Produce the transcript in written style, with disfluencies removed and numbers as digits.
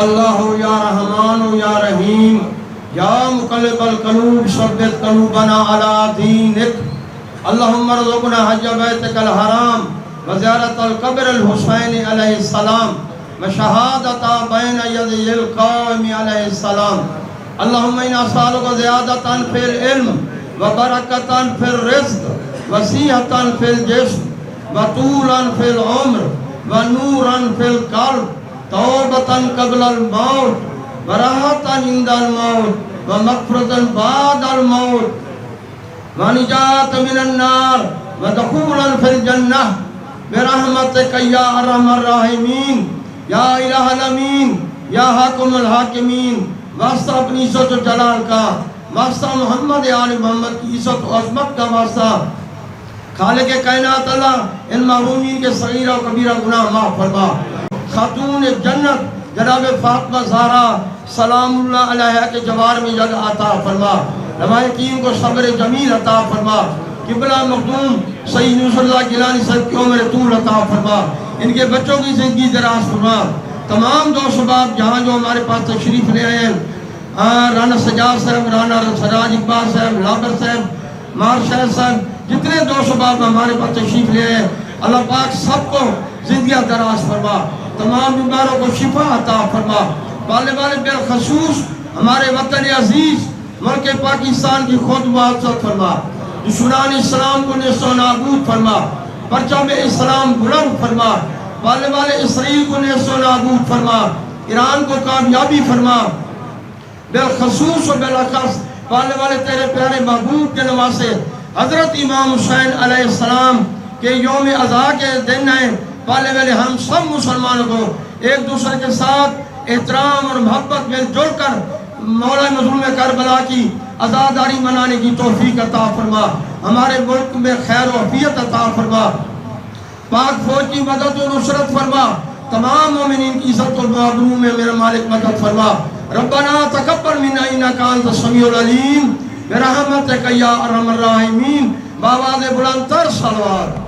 اللہ یا رحمان یا رحیم یا مقلب القلوب ثبت قلوبنا علی دینک اللہم ارزقنا حج بیتک الحرام وزیارت القبر الحسین علیہ السلام وشہادت بین یدی القائم علیہ السلام اللہم انا نسألک زیادتا فی العلم وبرکتا فی الرزق وسیحتا فی الجسم وطولا فی العمر ونورا فی القلب توبتاً قبل الموت وراحتاً عند الموت ومغفرتاً بعد الموت ونجاة من النار ودخولاً في الجنة برحمتك يا أرحم الراحمين یا الہ الامین یا حاکم الحاکمین واسطہ اپنی عزت و جلال کا، واسطہ محمد آل محمد کی عزت و عظمت کا واسطہ خالق کائنات اللہ ان محرومین کے صغیرہ و کبیرہ گناہ معاف فرما۔ خاتون جنت جناب فاطمہ زہرا سلام اللہ علیہ کے جوار میں جگہ عطا فرما، روایتین کو صبر جمیل عطا فرما، قبلہ مخدوم سید نصر اللہ گیلانی صاحب کی عمر طول عطا فرما، ان کے بچوں کی زندگی دراز فرما۔ تمام دوست احباب جہاں جو ہمارے پاس تشریف لے آئے ہیں، رانا سجاد صاحب، رانا سراج اقبال صاحب، لابر صاحب، مار شاہ صاحب، جتنے دوست احباب ہمارے پاس تشریف لے آئے ہیں، اللہ پاک سب کو زندگیاں دراز فرما، تمام بیماروں کو شفا عطا فرما۔ والے بالخصوص ہمارے وطن عزیز ملک پاکستان کی خود محافظت فرما، دشمنان اسلام کو نیست و نابود فرما، پرچم اسلام بلند فرما، والے اسرائیل کو نیست و نابود فرما، ایران کو کامیابی فرما، بالخصوص و بالاخص والے تیرے پیارے محبوب کے نواسے حضرت امام حسین علیہ السلام کے یوم عزا کے دن ہیں، والے ہم سب مسلمانوں کو ایک دوسرے کے ساتھ احترام اور محبت میں جڑ کر مولا مظلوم کربلا کی عزاداری منانے کی توفیق عطا فرما، ہمارے ملک میں خیر و عافیت عطا فرما، پاک فوج کی مدد و نصرت فرما، تمام مومنین کی عزت و معلوم میں میرا مالک مدد فرما۔ ربنا تقبل منا انک انت السمیع العلیم برحمتک یا ارحم الراحمین، بآواز بلند تر صلوات۔